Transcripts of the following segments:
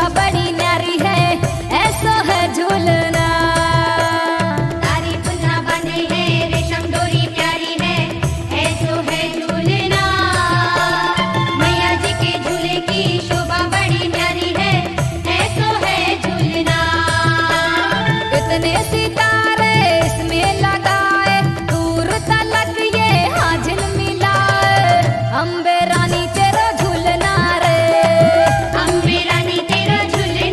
शोभा बड़ी न्यारी है, ऐसो है झूलना। तारी पुन्हा बंधे है, रेशम डोरी प्यारी है, ऐसो है झूलना। मैया जी के झूले की शोभा बड़ी न्यारी है, ऐसो है झूलना। कितने सितारे इसमें लगाए, दूर तलक ये हाँ झिलमिलाए। अम्बे रानी तेरा झूलना रे, अम्बे रानी तेरा झूलना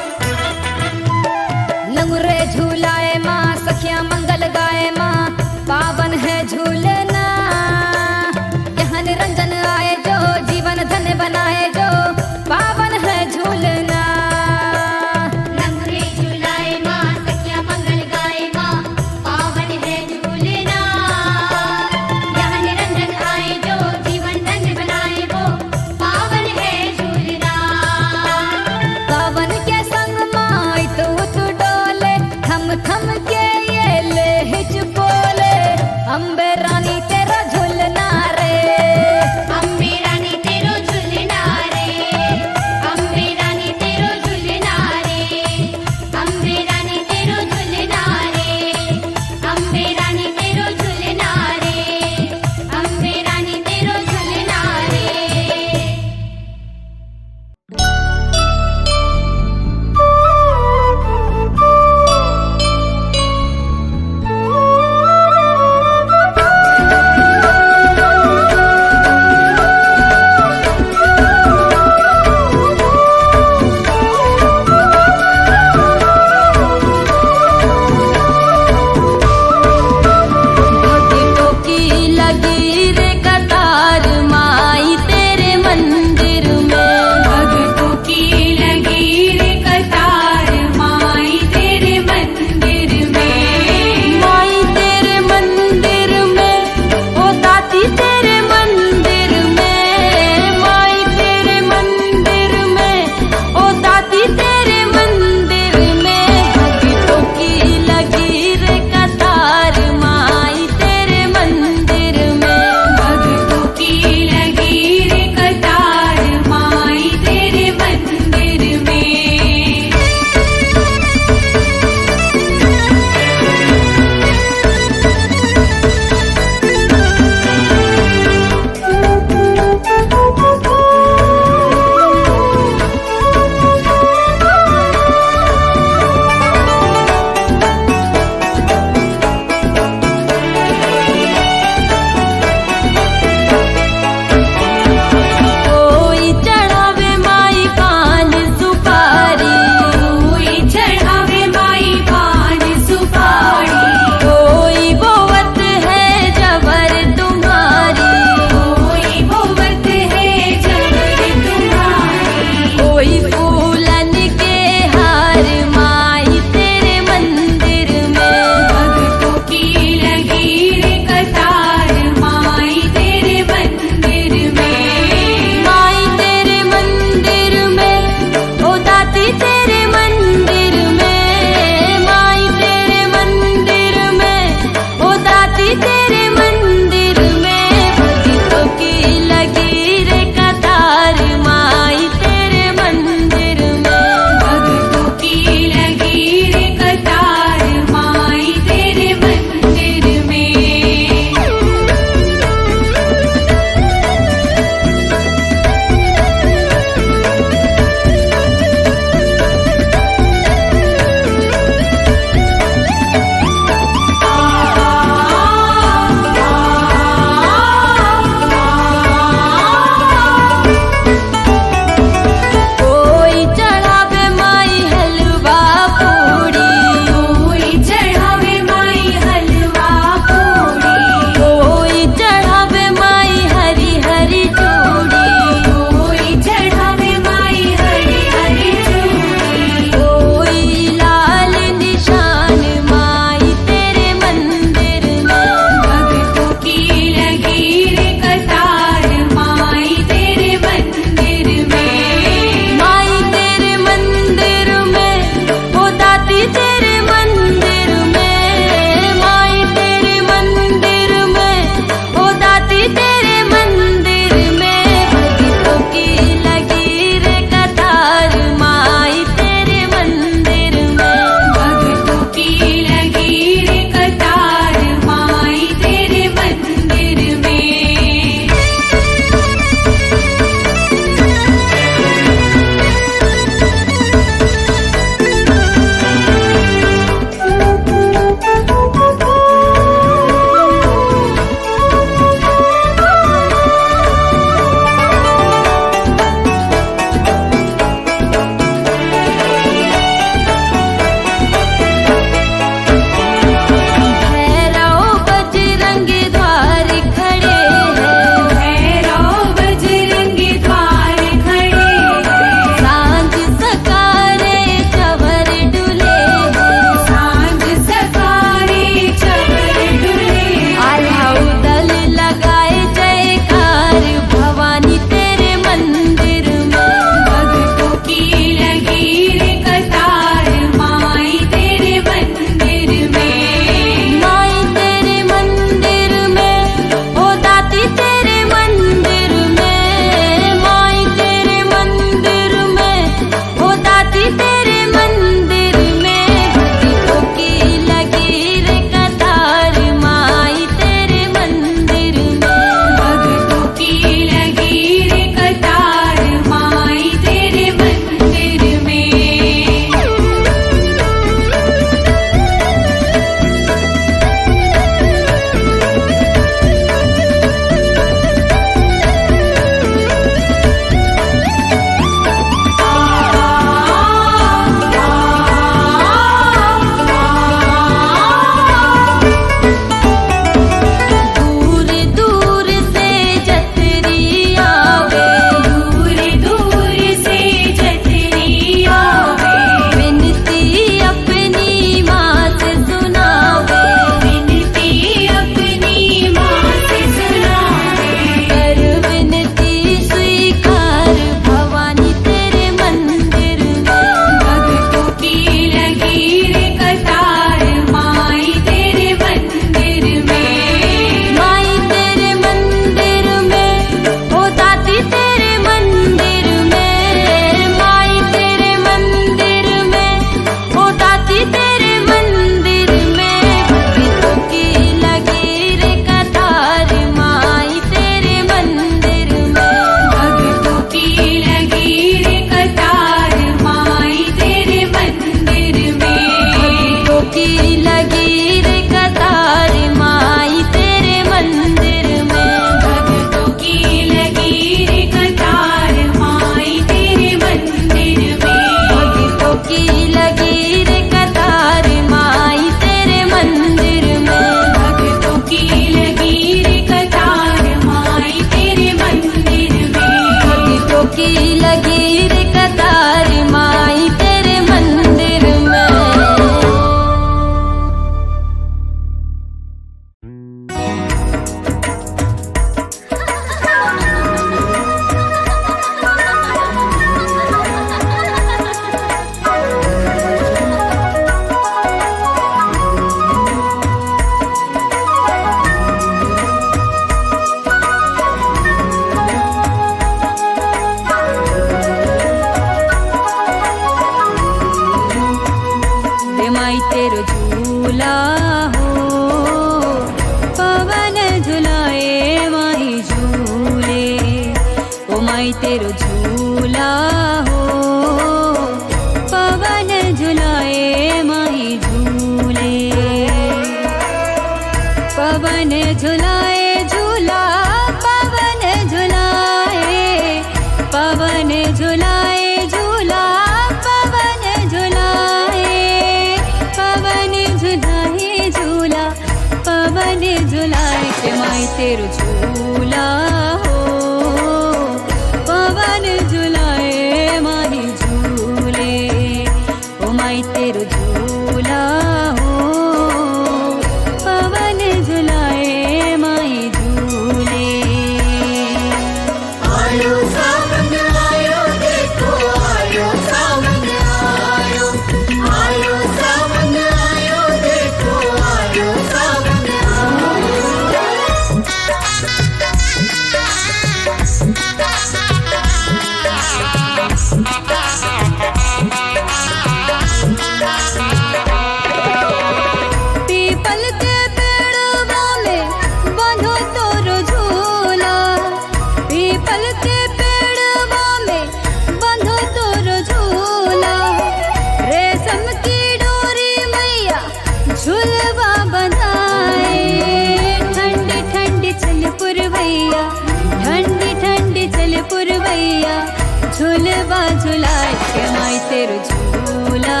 झुलाए के माई तेरो झूला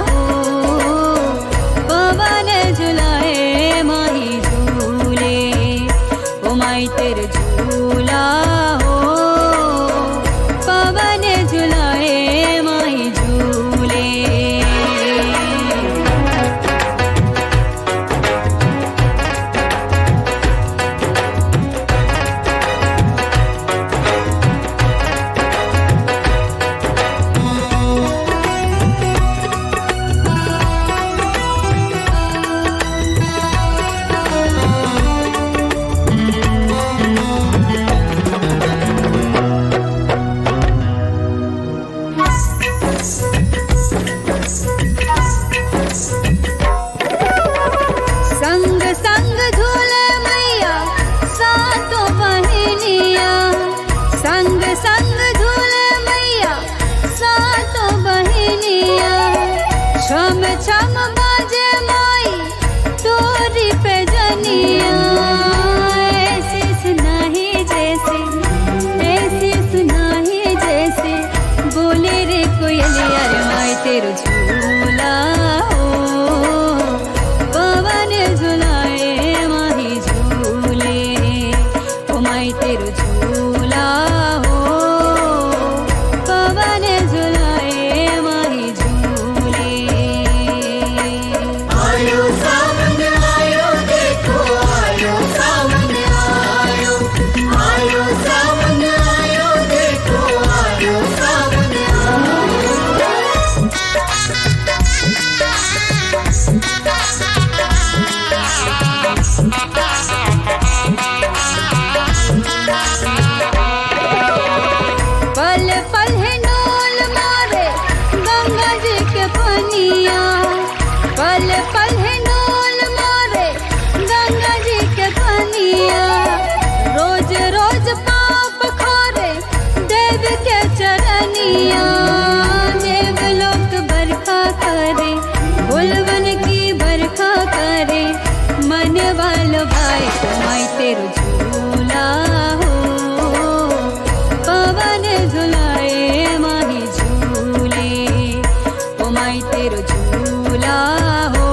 हो पवन झुलाए माही झूले ओ माई तेरो झूला हो पवन झुलाए माही झूले संग संग झूले मैया सातों बहनिया संग संग झूले मैया सातों बहनिया छम छम बाजे माई तोरी पे जनिया ऐसे सुनाही जैसे बोले रे कोयलिया रे माई तेरो झूला पवन झुलाए माही झूले ओ माई तेरो झूला हो पवन झुलाए माही झूले आयो सावन आयो देखो आयो सावन आयो आयो सावन आयो देखो आयो सावन पल पल है डोल मारे गंगा जी के पनिया पल पल है डोल मारे गंगा जी के पनिया रोज रोज पाप खोरे देव के चरनिया देव लोक बरखा करे फूलवन की बरखा करे मन वालो भाई माई तेरो झूला हो पवन झुलाए माही झूले ओ माई तेरो झूला हो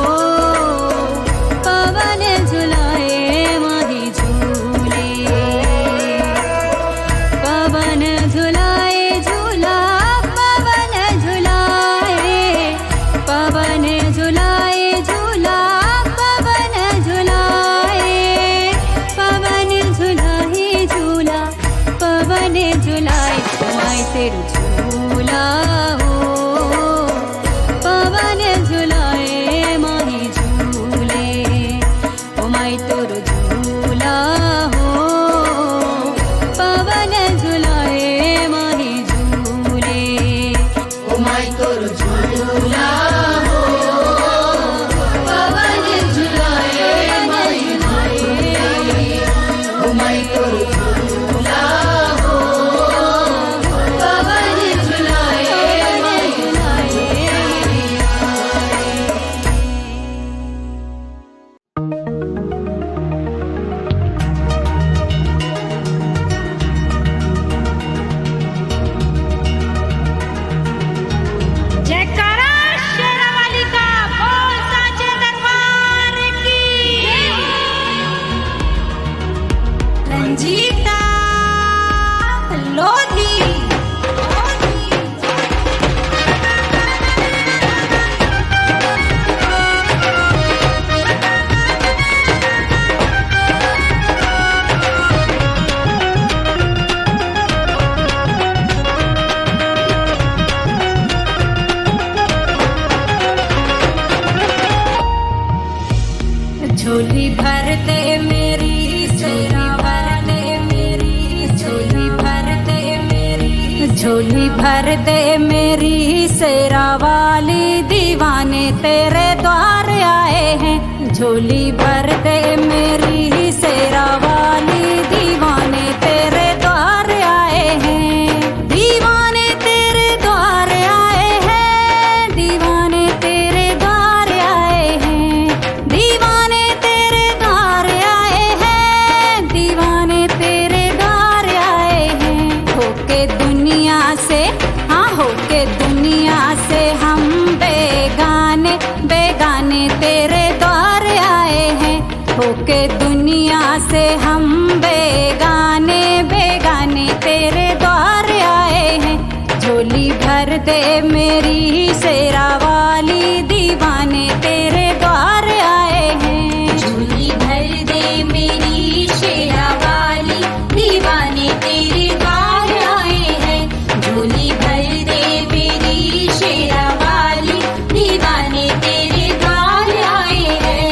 पवन झुलाए माही झूले पवन झुलाए झूला पवन झुलाए पवन झुलाए झूला पवन झुलाए पवन झुलाए झूला पवन झुलाए माई तेरो झूला हो पवन झुलाए माही झूले ओ माई तेरो झूला हो पवन झुलाए माही झूले ओ माई तोर झूला हो पवन झुलाए माही झूले ओ माई तोर झूला हो पवन झुलाए माही जयकारा शेरावाली का बोल साचे दरबार की रंजीता लोधी झोली भर दे मेरी शेरा वाले मेरी झोली भर दे मेरी झोली भर दे मेरी शेरा वाली दीवाने तेरे द्वार आए हैं झोली भर दे मेरी शेरा वाली दीवाने तेरे द्वार आए हैं दीवाने तेरे द्वार आए हैं दीवाने तेरे द्वार आए हैं दीवाने तेरे द्वार आए हैं दीवाने तेरे द्वार आए हैं होके दुनिया से हाँ होके होके दुनिया से हम बेगाने बेगाने तेरे द्वार आए हैं। होके दुनिया से हम बेगाने बेगाने तेरे द्वार आए हैं। झोली भर दे मेरी शेरा वाली दीवाने तेरे द्वार आए हैं। झोली भर दे मेरी शेरा वाली दीवाने तेरे द्वार आए हैं। झोली भर दे मेरी शेरा वाली दीवाने तेरे द्वार आए हैं।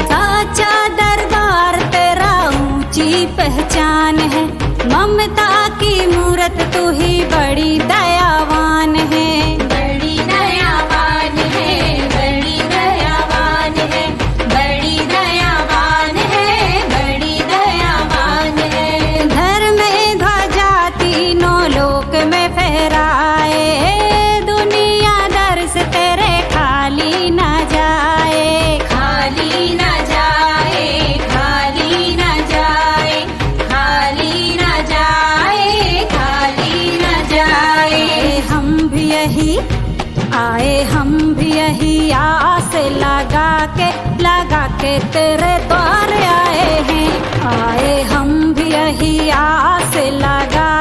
साचा दरबार तेरा ऊंची पहचान है। ममता की मूरत तू ही बड़ी दयावान है। बड़ी दयावान है, बड़ी दयावान है, बड़ी दयावान है, बड़ी दयावान है। धर्म में ध्वजा तीनों लोक में फहराए। दुनिया दर से तेरे खाली न जाए। खाली न जाए, खाली न जाए, खाली न जाए, खाली न जाए। हम भी यही आस लगा के तेरे द्वार आए हैं। आए हम भी यही आस लगा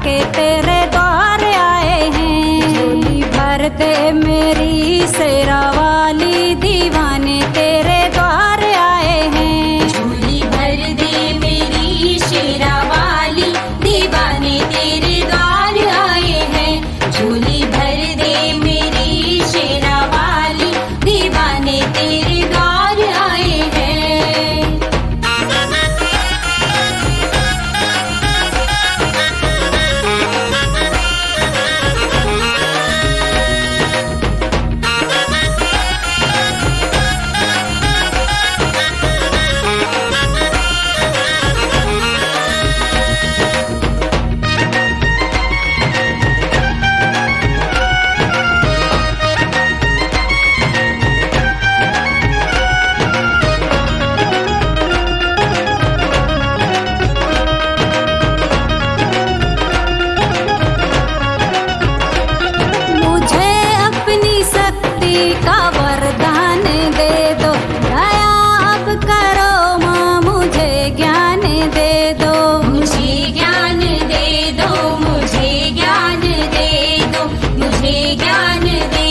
के तेरे द्वार आए हैं। झोली भर दे मेरी शेरा वाली दीवाने तेरे द्वार आए हैं। झोली भर दे मेरी शेरा वाली दीवाने तेरे द्वार आए हैं। झोली भर दे मेरी शेरा वाली दीवाने तेरे द्वार आए हैं। मुझे अपनी शक्ति का वरदान दे दो। दया अब करो माँ, मुझे ज्ञान दे दो। मुझे ज्ञान दे दो, मुझे ज्ञान दे दो, मुझे ज्ञान दे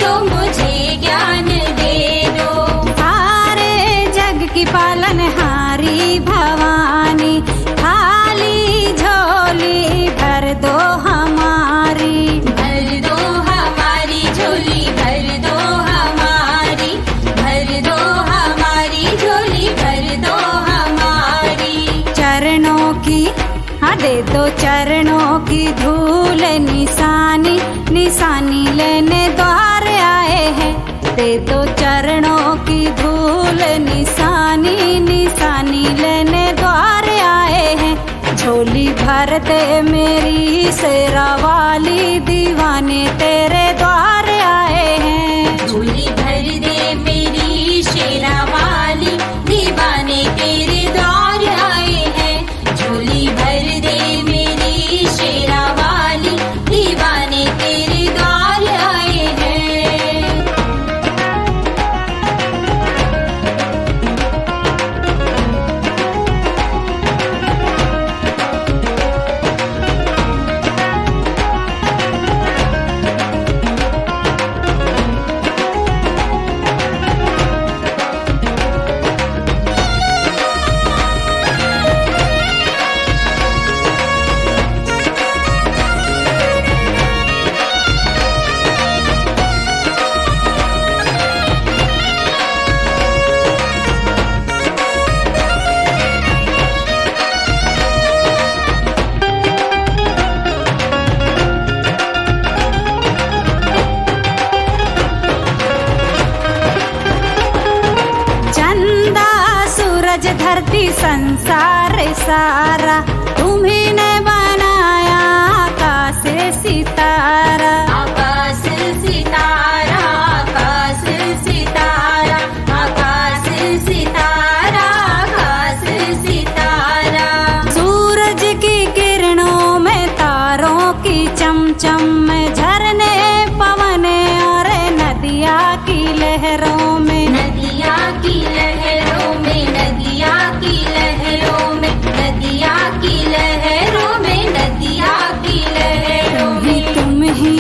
दो, मुझे ज्ञान दे दो। सारे जग की पालनहारी भवानी, खाली झोली भर दो हमारी। भर दो हमारी झोली, भर दो हमारी, भर दो हमारी झोली, भर दो हमारी। चरणों की दे दो चरणों की धूल निशानी, निशानी लेने द्वार आए हैं। दे दो चरणों की धूल निशानी, निशानी लेने द्वार आए हैं। झोली भर दे मेरी शेरा वाली दीवाने तेरे द्वार आए हैं। झोली भर दे मेरी शेरा वाली दीवाने तेरे द्वार आए हैं। झोली भर दे मेरी शेरा वाली दीवाने तेरे द्वार आए हैं। सूरज धरती संसार सारा तुम्ही ने बनाया आकाश सितारा आकाश सितारा आकाश सितारा आकाश सितारा आकाश सितारा। सूरज की किरणों में तारों की चमचम में झरने पवन और नदिया की लहरों में नदिया की लहरों में नदिया की लहरों में नदिया की लहरों में नदिया की लहरों में तुम ही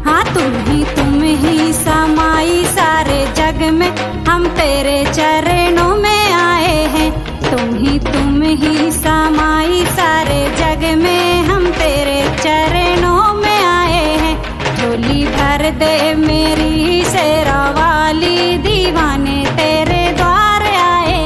हाँ तुम ही समाई सारे जग में हम तेरे चरणों में आए हैं तुम ही समाई सारे जग में हम तेरे चरणों में आए हैं। झोली भर दे मेरी शेरा वाली दीवाने तेरे द्वार आए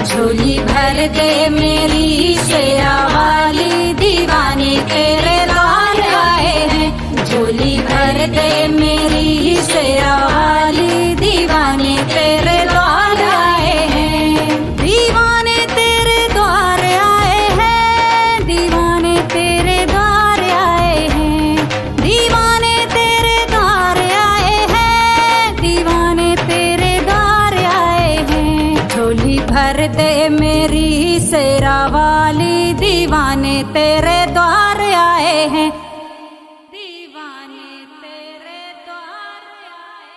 झोली भर दे मेरी शेरा वाली दीवाने तेरे द्वार आए हैं झोली भर दे मेरी शेरा वाली दीवाने तेरे द्वार आए हैं दीवाने तेरे द्वार आए हैं दीवाने तेरे द्वार आए हैं दीवाने तेरे द्वार आए हैं दीवाने तेरे द्वार आए हैं। झोली भर दे मेरी शेरा वाली दीवाने तेरे द्वार आए हैं दीवाने तेरे द्वार आए।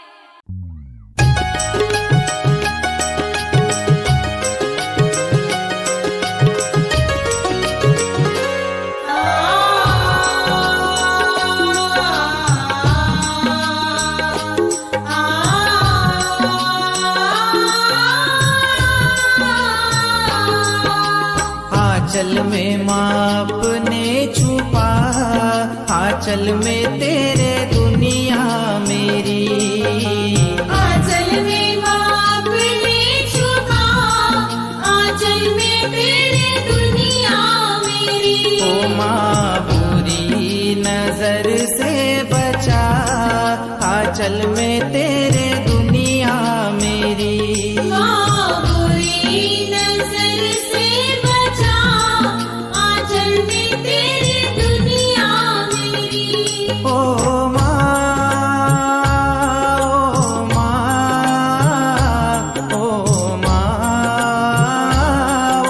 आंचल में माँ अपने छुपा आंचल में तेरे दुनिया मेरी आंचल में माँ अपने छुपा आंचल में तेरे दुनिया मेरी ओ माँ बुरी नजर से बचा आंचल में तेरे दुनिया मेरी माँ बुरी नजर से बचा आंचल में तेरी दुनिया मेरी। ओ माँ ओ माँ ओ माँ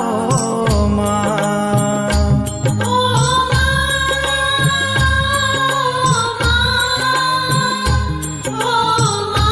ओ माँ ओ माँ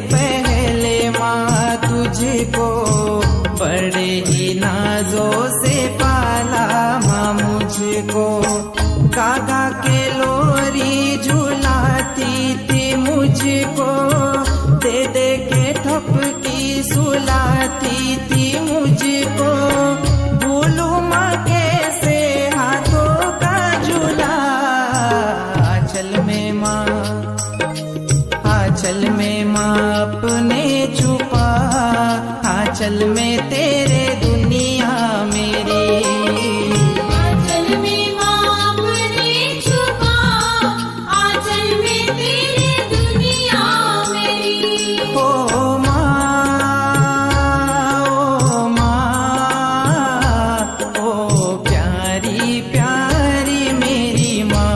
पहले माँ तुझको बड़े ही नाजों से पाला माँ मुझको। काका के लोरी झुलाती थी मुझको, दे दे के ठपकी सुलाती थी मुझको। भूलूं माँ कैसे हाथों का झूला, आंचल में माँ, आंचल में माँ अपने छुपा, आंचल में तेरे दुनिया मेरी। आंचल में माँ अपने छुपा, आंचल में तेरे दुनिया मेरी। ओ माँ, ओ प्यारी प्यारी मेरी माँ।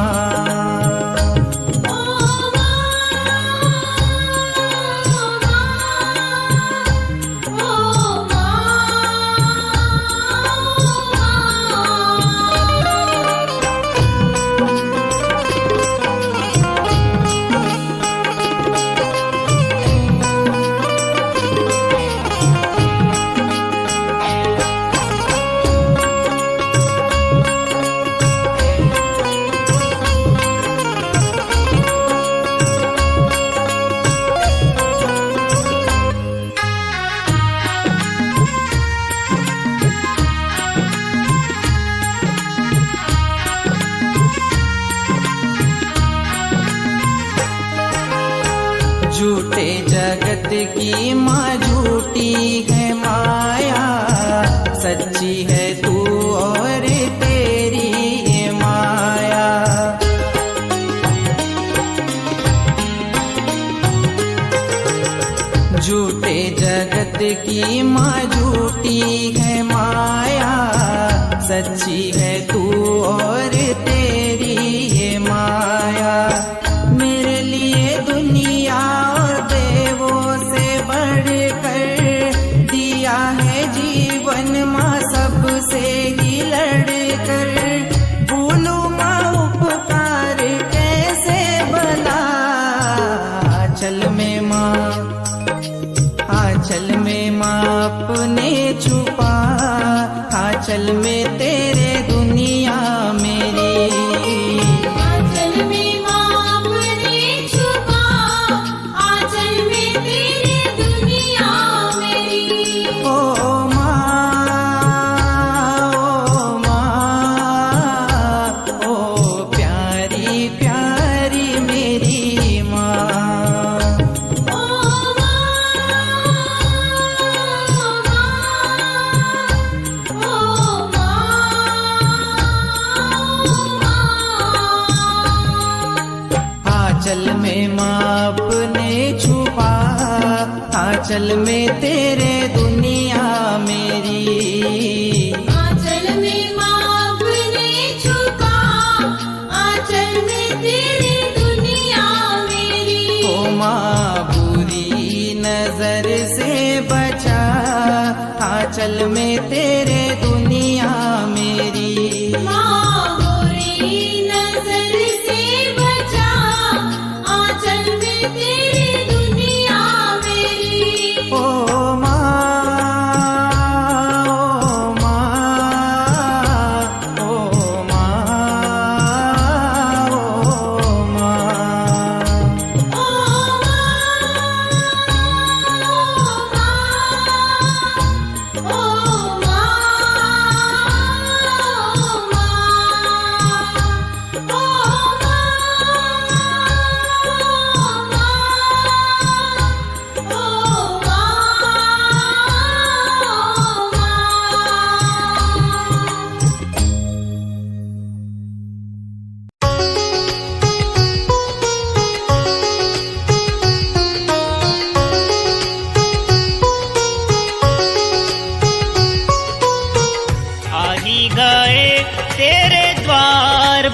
झूठे जगत की माँ झूठी है माया, सच्ची है तू और तेरी ये माया। झूठे जगत की माँ झूठी है माया, सच्ची है तू और तेरी ये माया। मेरे लिए दुनिया और देवों से बढ़कर दिया है जीवन माँ सबसे ही लड़कर। भूलूं माँ उपकार कैसे भला, आंचल में माँ, आंचल में माँ अपने छुपा, आंचल में तेरे दुनिया मेरी। आंचल में माँ अपने छुपा, आंचल में तेरे दुनिया मेरी। ओ माँ, ओ प्यारी प्यारी मेरी माँ। आंचल में माँ अपने छुपा, आंचल में तेरे दुनिया मेरी। आंचल में माँ अपने छुपा, आंचल में तेरे दुनिया मेरी। ओ माँ बुरी नजर से बचा, आंचल में तेरे दुनिया मेरी। माँ बुरी नजर से बचा, आंचल में तेरे दुनिया मेरी। ओ माँ, ओ माँ, ओ माँ, ओ माँ।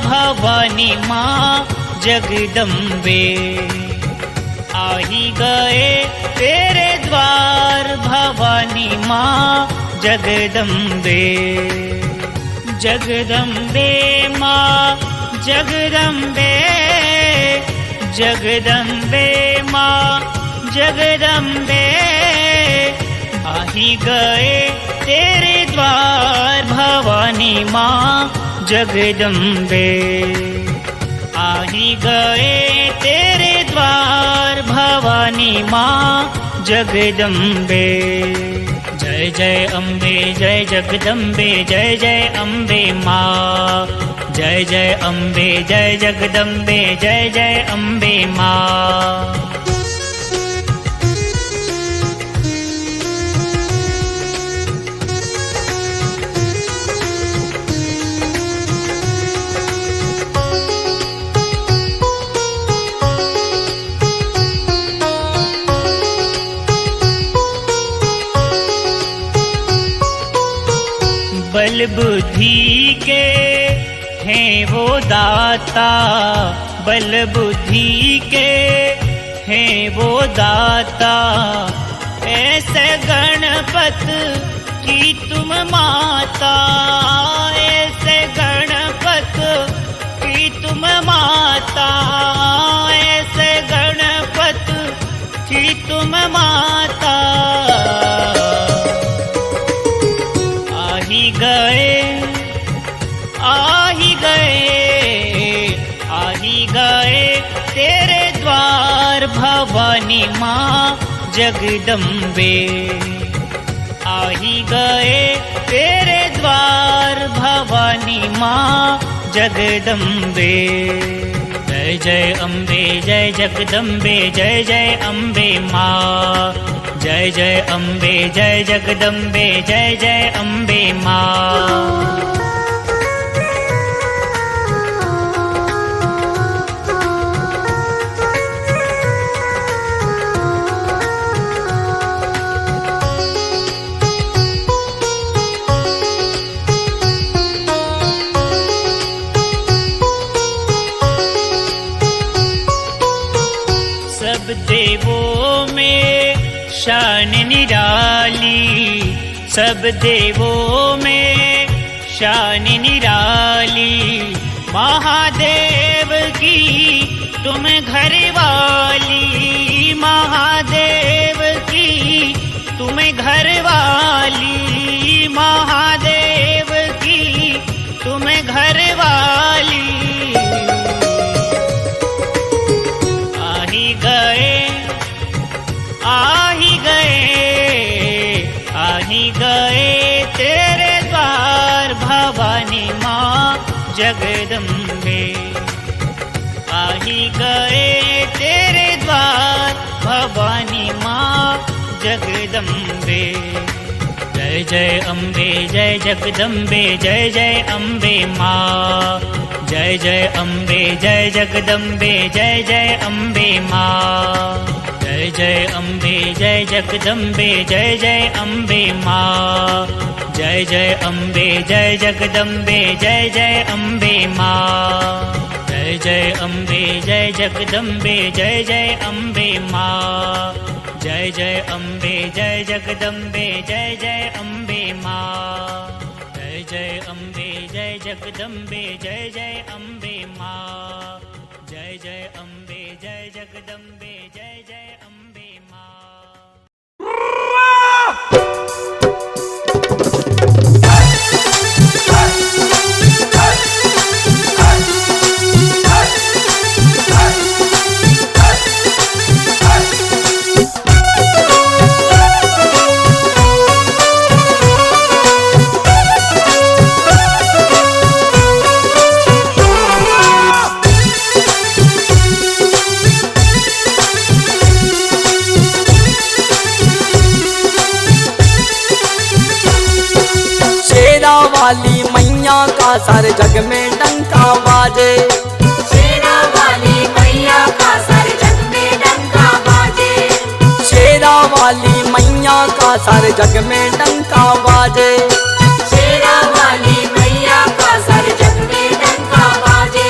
भवानी माँ जगदम्बे, आ ही गए तेरे द्वार भवानी माँ जगदम्बे। जगदम्बे माँ जगदम्बे, जगदम्बे माँ जगदम्बे आ ही गए तेरे द्वार भवानी माँ जगदम्बे आ ही गए तेरे द्वार भवानी माँ जगदम्बे जय जय अम्बे जय जगदम्बे जय जय अम्बे माँ जय जय अम्बे जय जगदम्बे जय जय अम्बे माँ। बल बुद्धि के हैं वो दाता बल बुद्धि के हैं वो दाता ऐसे गणपत की तुम माता ऐसे गणपत की तुम माता ऐसे गणपत की तुम माता गए तेरे द्वार भवानी माँ जगदम्बे आ ही गए तेरे द्वार भवानी माँ जगदम्बे जय जय अम्बे जय जगदम्बे जय जय अम्बे माँ जय जय अम्बे जय जगदम्बे जय जय अम्बे माँ। सब देवों में शान निराली सब देवों में शान निराली महादेव की तुम घर वाली महादेव की तुम घर वाली महादेव की तुम घर वाली गए तेरे द्वार भवानी माँ जगदम्बे आ ही गए तेरे द्वार भवानी माँ जगदम्बे जय जय अम्बे जय जगदम्बे जय जय अम्बे माँ जय जय अम्बे जय जगदम्बे जय जय अम्बे माँ जय जय अम्बे जय जगदम्बे जय जय अम्बे माँ जय जय अम्बे जय जगदम्बे जय जय अम्बे माँ जय जय अम्बे जय जगदम्बे जय जय अम्बे माँ जय जय अम्बे जय जगदम्बे जय जय अम्बे माँ जय जय अम्बे जय जगदम्बे जय जय अम्बे माँ जय जय अम्बे जय जगदम्बे जय जय अम्बे माँ। वाली मैया का सर जग में डंका बाजे शेरा वाली मैया का सर जग में डंका बाजे शेरा वाली मैया का सर जग में डंका बाजे शेरा वाली मैया का सर जग में डंका बाजे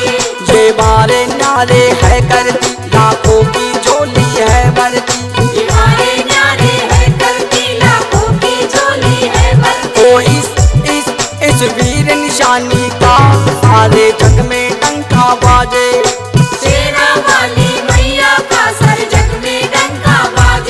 ये बारे न्यारे है करती लाखों की झोली है भरती ये बारे न्यारे है करती लाखों की झोली है भरती ओ इस वीर निशानी का सारे जग में डंका बाजे शेरा वाली मैया का सर जग में डंका बाजे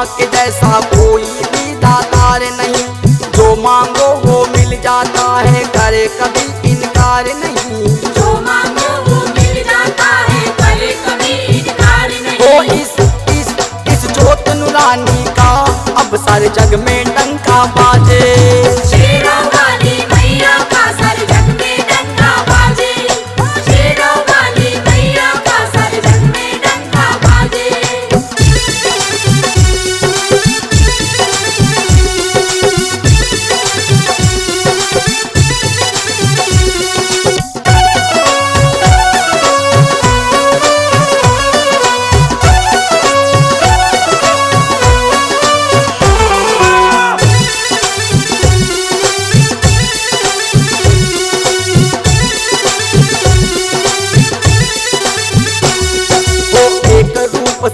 माँ के जैसा कोई भी दातार नहीं। जो मांगो वो मिल जाता है, करे कभी इनकार नहीं। जो मांगो वो मिल जाता है, करे कभी इनकार नहीं। ओ इस जोत नुरानी का अब सारे जग में डंका बाजे। शेरों वाली मैया का सर जग में डंका बाजे। शेरों वाली मैया का सर जग में डंका बाजे।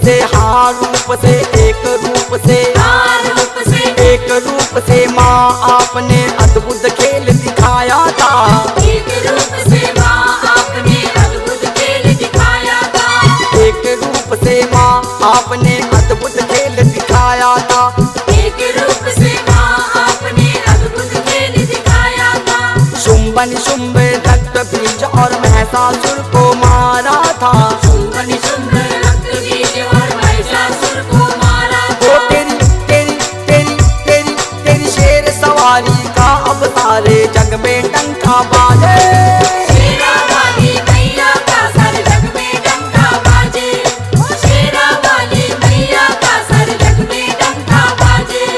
से हाँ रूप से एक रूप से हाँ रूप से एक रूप से माँ आपने अद्भुत खेल दिखाया था। एक रूप से माँ आपने अद्भुत खेल दिखाया था। एक रूप से माँ आपने अद्भुत खेल दिखाया था। एक रूप से माँ आपने अद्भुत खेल दिखाया था। शुंभ निशुंभ रक्त बीज और महिषासुर को मारा था। शुंभ निशुंभ रक्त बीज और महिषासुर को मारा वो था। तेरी शेर सवारी का अब सारे जग में डंका बाजे। शेरा वाली मैया का सर जग में डंका बाजे। शेरा वाली मैया का सर जग में डंका बाजे।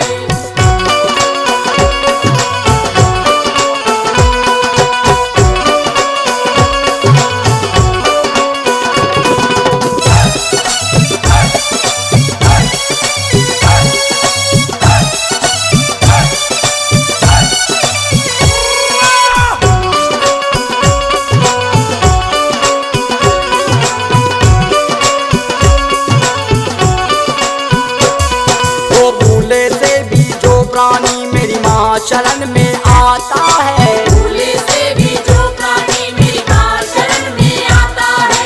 वो भूले से भी जो प्राणी मेरी माँ शरण में आता है। भूले से भी जो प्राणी मेरी माँ शरण में आता है।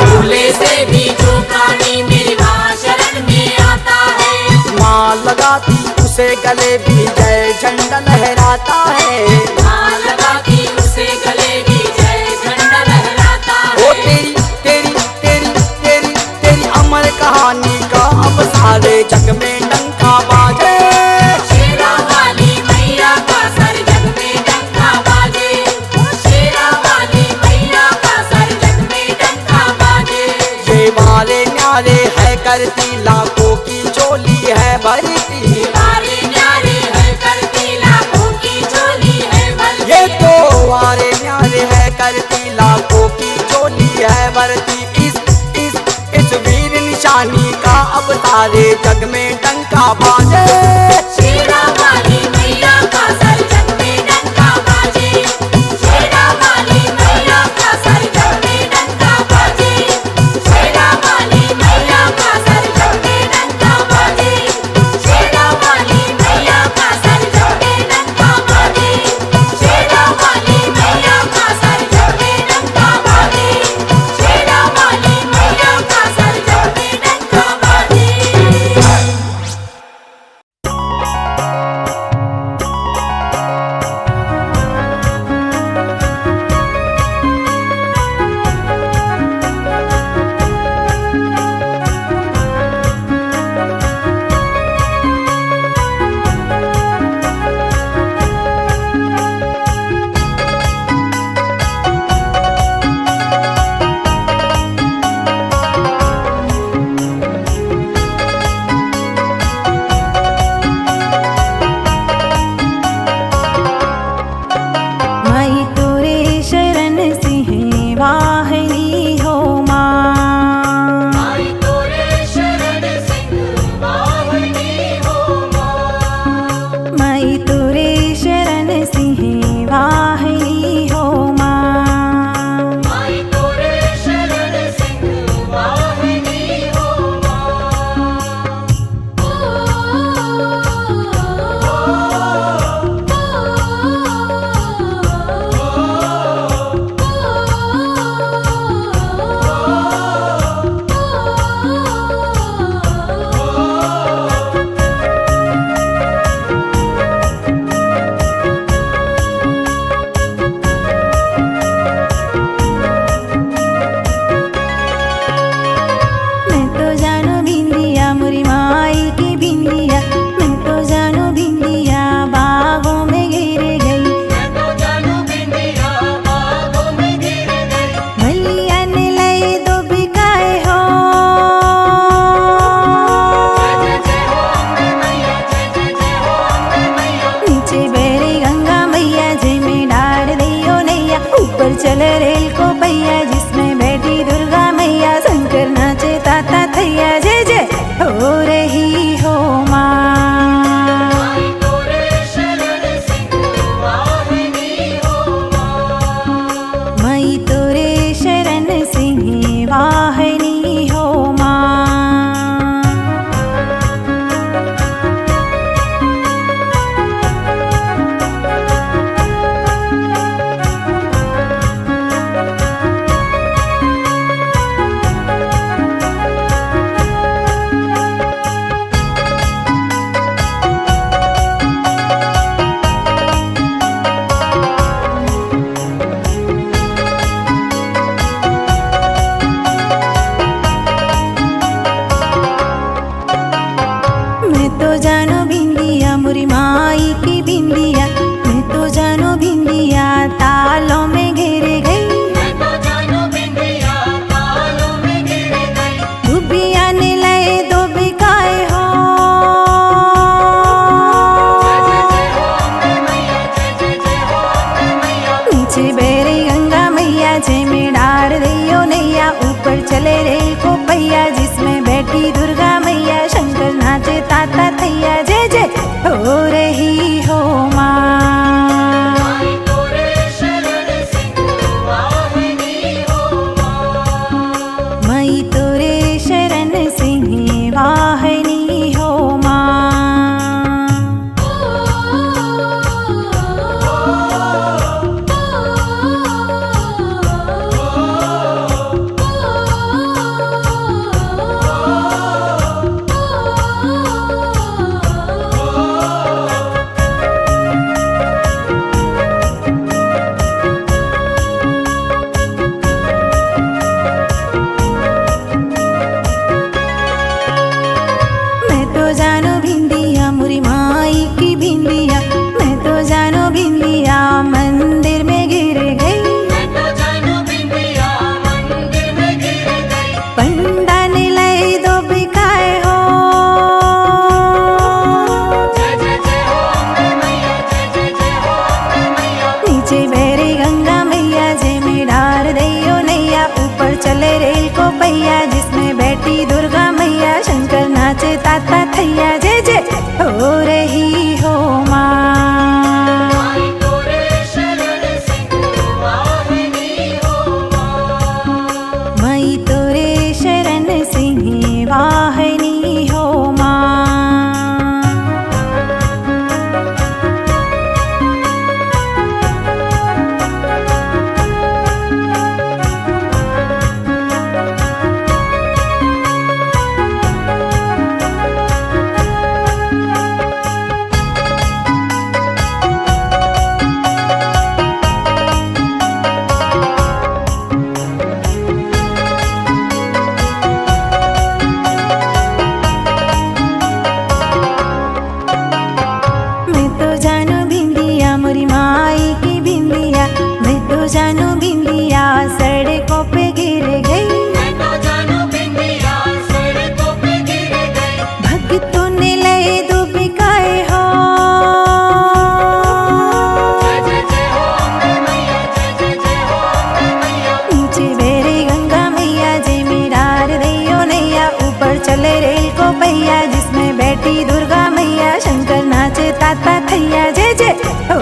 भूले से भी जो प्राणी मेरी माँ शरण में आता है। माँ लगाती उसे गले भी जय झंडा लहराता है। माँ लगाती उसे गले भी जय झंडा लहराता ओ है। तेरी अमर कहानी का अब सारे जग में डंका बाजे। शेरा वाली मैया का सर जग में डंका बाजे। शेरा वाली मैया का सर जग में डंका बाजे। ये मारे न्यारे है करती लाखों की चोली है भरती। हमारे न्यारे है करती लाखों की चोली है भरती। ये तो वारे न्यारे है करती लाखों की चोली है भरती। इस वीर निशानी का अब सारे जग में डंका बाजे। शेरा वाली मैया का सर जग में डंका बाजे। शेरा वाली मैया का सर जग में डंका बाजे। शेरा वाली मैया का सर जग में डंका बाजे। शेरा वाली मैया का सर जग में डंका बाजे। शेरा वाली मैया का सर जग में डंका बाजे। शेरा वाली मैया का सर जग में डंका बाजे।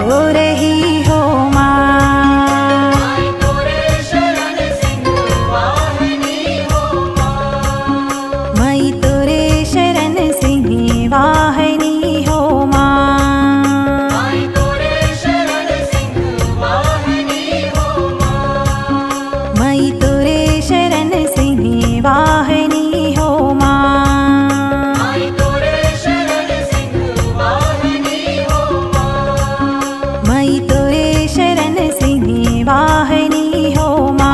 हो रही हो माँ। माई तोरे शरण सिंह वाहिनी हो माँ। माई तोरे शरण सिंह वाहिनी हो माँ। माई तोरे शरण सिंह वाहिनी हो माँ।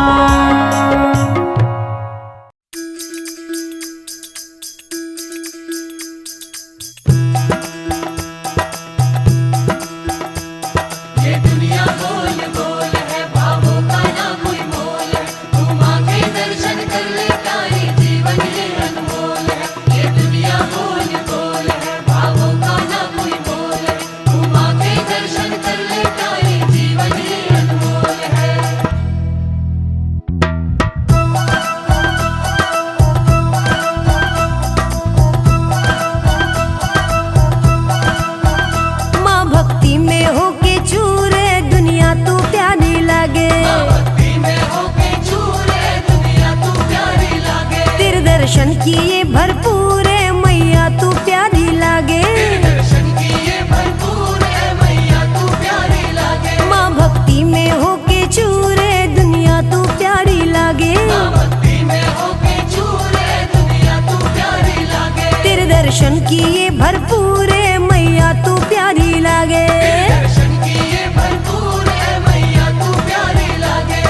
ये दुनिया गोल गोल है, भावों का ना कोई मोल है। तू माँ के दर्शन कर ले, तारे जीवन ये अनमोल है। ये दुनिया गोल गोल है, भावों का ना कोई मोल है। तू माँ के दर्शन कर ले, तारे जीवन ये अनमोल है। माँ भक्ति में होके चूरे दुनिया तू प्यारी लागे। भक्ति में होके चूरे, दुनिया तू प्यारी लागे। तेरे दर्शन किए भरपूर मैया तू प्यारी लागे। दर्शन किए भरपूर है, मैया तू प्यारी लागे। माँ भक्ति में होके चूरे दुनिया तू प्यारी लागे। भक्ति में होके चूरे, दुनिया तू प्यारी लागे। तेरे दर्शन किए भरपूर मैया तू प्यारी लागे। दर्शन किए भरपूर है, मैया तू प्यारी लागे।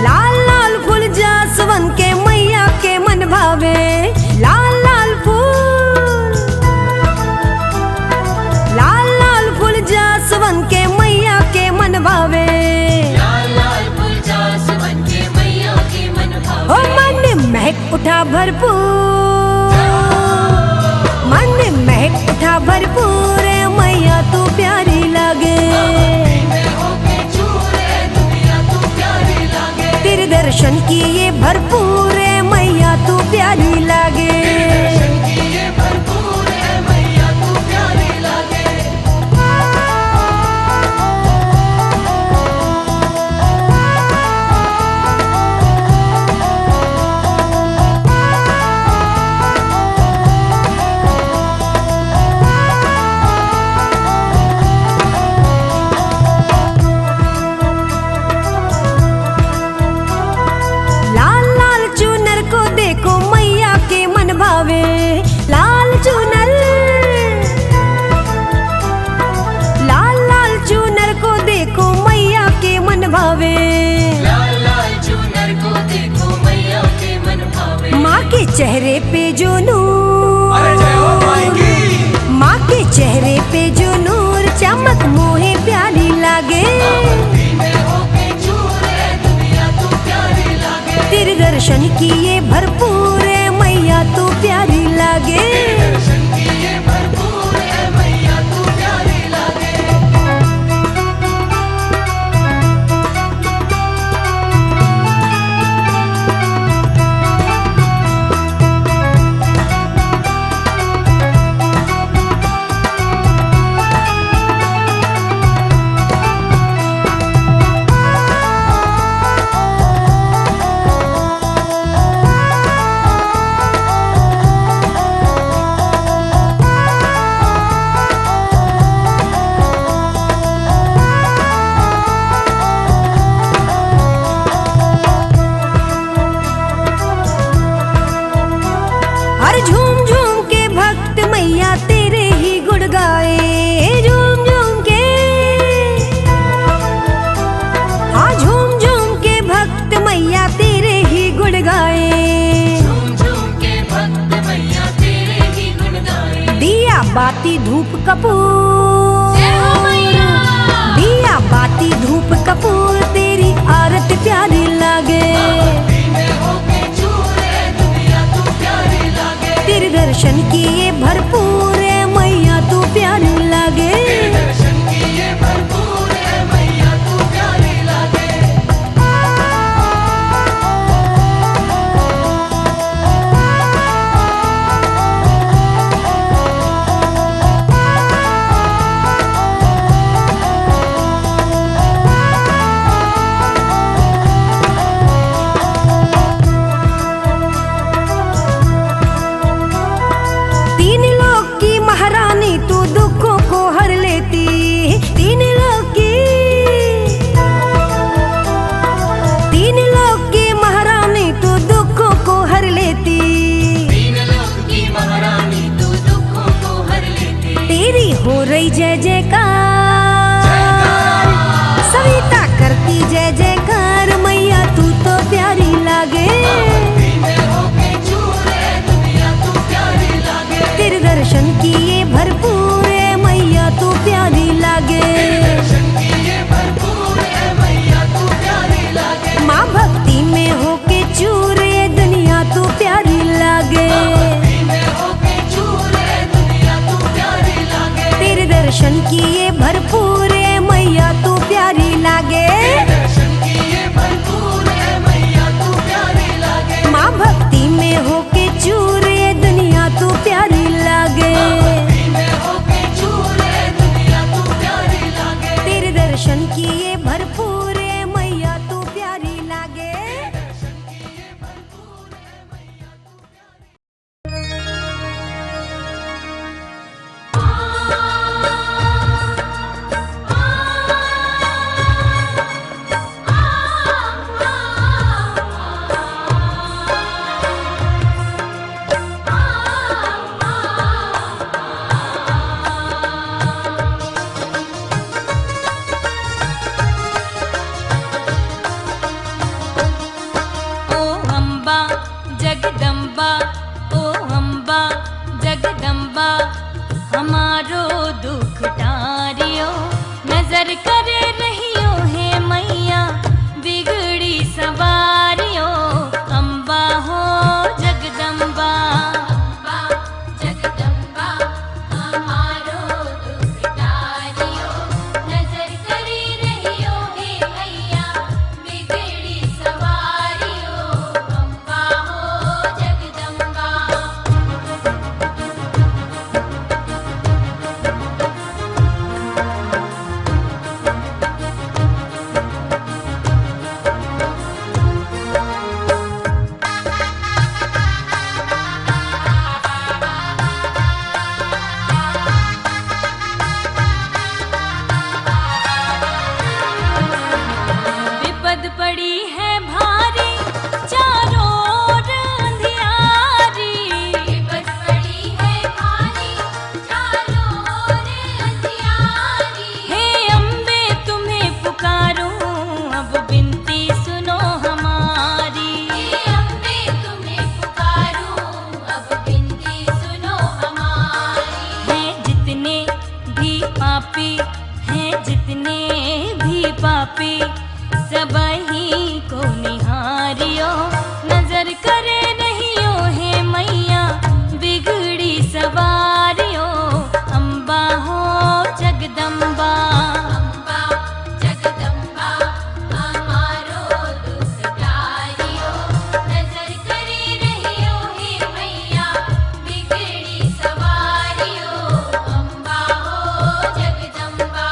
लाल लाल फूल जासवन के मैया के मन भावे। लाल लाल फूल, लाल लाल फूल जासवन के मैया के मन भावे। लाल लाल फूल जासवन के मैया के मन ओ भावे। मन महक उठा भरपूर, मन महक उठा भरपूर मैया तू प्यारी लागे। भक्ति में होके चूरे, दुनिया तू प्यारी लागे। तेरे दर्शन किए भरपूर मैया तू प्यारी लागे। दर्शन किए भरपूर है, मैया तू प्यारी लागे। लाल लाल चुनर को देखो मैया के मन भावे। लाल चुनर, लाल लाल चुनर को देखो मैया के मन भावे। लाल लाल चूनर को देखो, मैया के मन भावे। माँ के चेहरे पे जो नूर, अरे जय हो माई की। माँ के चेहरे पे जो नूर चमक मोहे प्यारी लागे। भक्ति में होके चूरे, दुनिया तू प्यारी लागे। तेरे दर्शन किए भरपूर मैया तू प्यारी लागे। दर्शन किए भरपूर है, मैया तू प्यारी लागे। हर झूम झूम के भक्त मैया तेरे ही गुण गाए। झूम झूम के, हाँ झूम झूम के भक्त मैया तेरे ही गुण गाए। झूम झूम के भक्त मैया तेरे ही गुण गाए। दिया बाती धूप कपूर, दिया बाती धूप कपूर तेरी आरत प्यारी लागे। भक्ति में होके चूरे, दुनिया तू प्यारी लागे। तेरे दर्शन किए भरपूर मैया तू प्यारी लागे। दर्शन किए भरपूर है, मैया तू प्यारी लागे। हो रही जय जयकार, सविता करती जय जयकार, मैया तू तो प्यारी लागे, तेरे दर्शन की ये भरपूर है मैया तू प्यारी लागे, माँ भक्ति में होके चूर ये दुनिया तू प्यारी लागे, तेरे दर्शन की ये भरपूर है मैया तू प्यारी लागे, माँ भक्ति में होके चूर ये दुनिया तू प्यारी लागे, तेरे दर्शन की ये भरपूर है मैया तू प्यारी लागे। ओ अम्बा जगदम्बा, ओ अम्बा जगदम्बा, हमारो दुख टारियो, नजर करे रहियो है मैया बिगड़ी सवारियो, अम्बा हो जगदम्बा, जगदम्बा हमारो दुख टारियो, नजर करे रहियो है मैया बिगड़ी सवारियो, अम्बा हो जगदम्बा। विपद पड़ी है भारी चारों ओर अंधियारी, विपद पड़ी है भारी चारों ओर अंधियारी, हे अम्बे तुम्हें पुकारूं अब विनती सुनो हमारी, हे अम्बे तुम्हें पुकारूं अब विनती सुनो हमारी, हैं जितने भी पापी, हैं जितने भी पापी, सबही को निहारियो, नजर करे रहियो है मैया बिगड़ी सवारियो, अम्बा हो जगदम्बा, अम्बा जगदम्बा हमारो दुख टारियो, नजर करे रहियो है मैया बिगड़ी सवारियो, अम्बा हो जगदम्बा।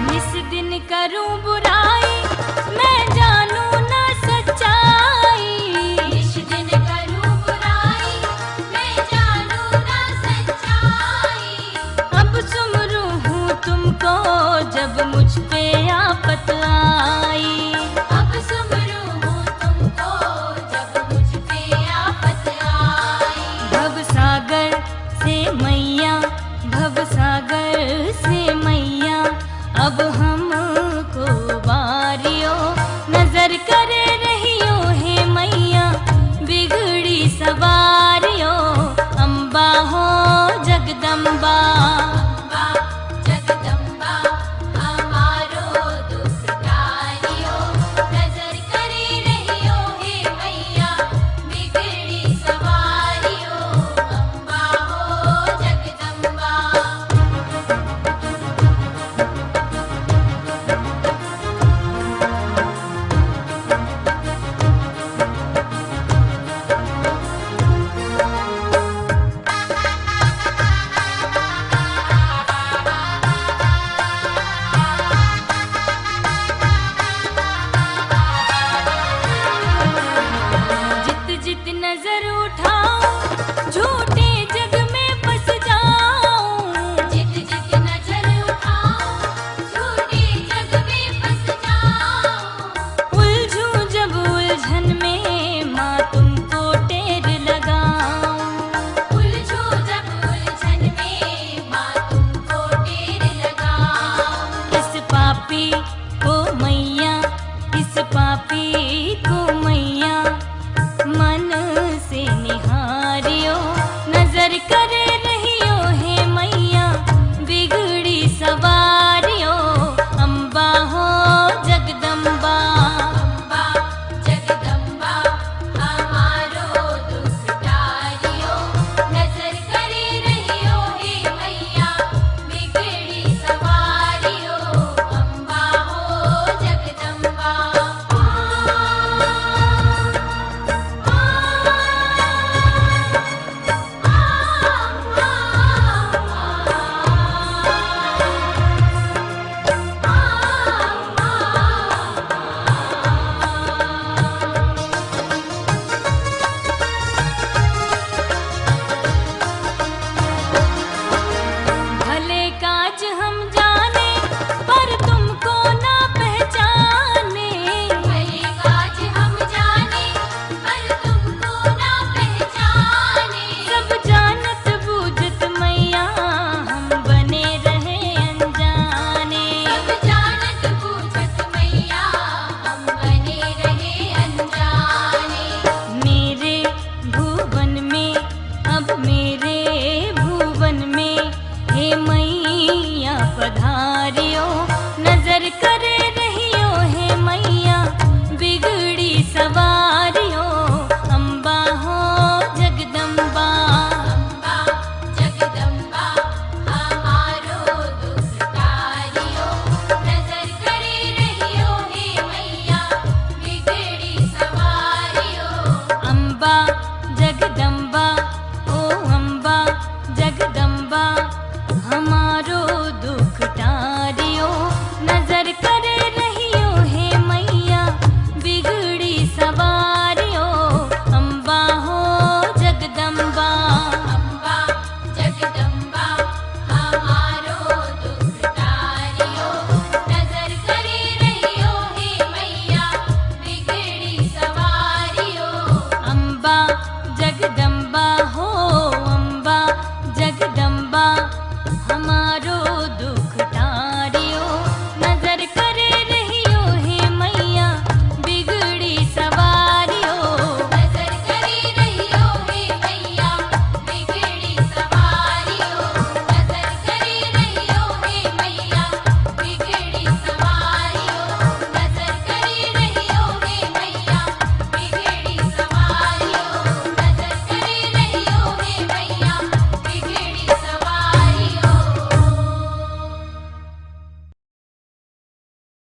निस दिन करूं बुरा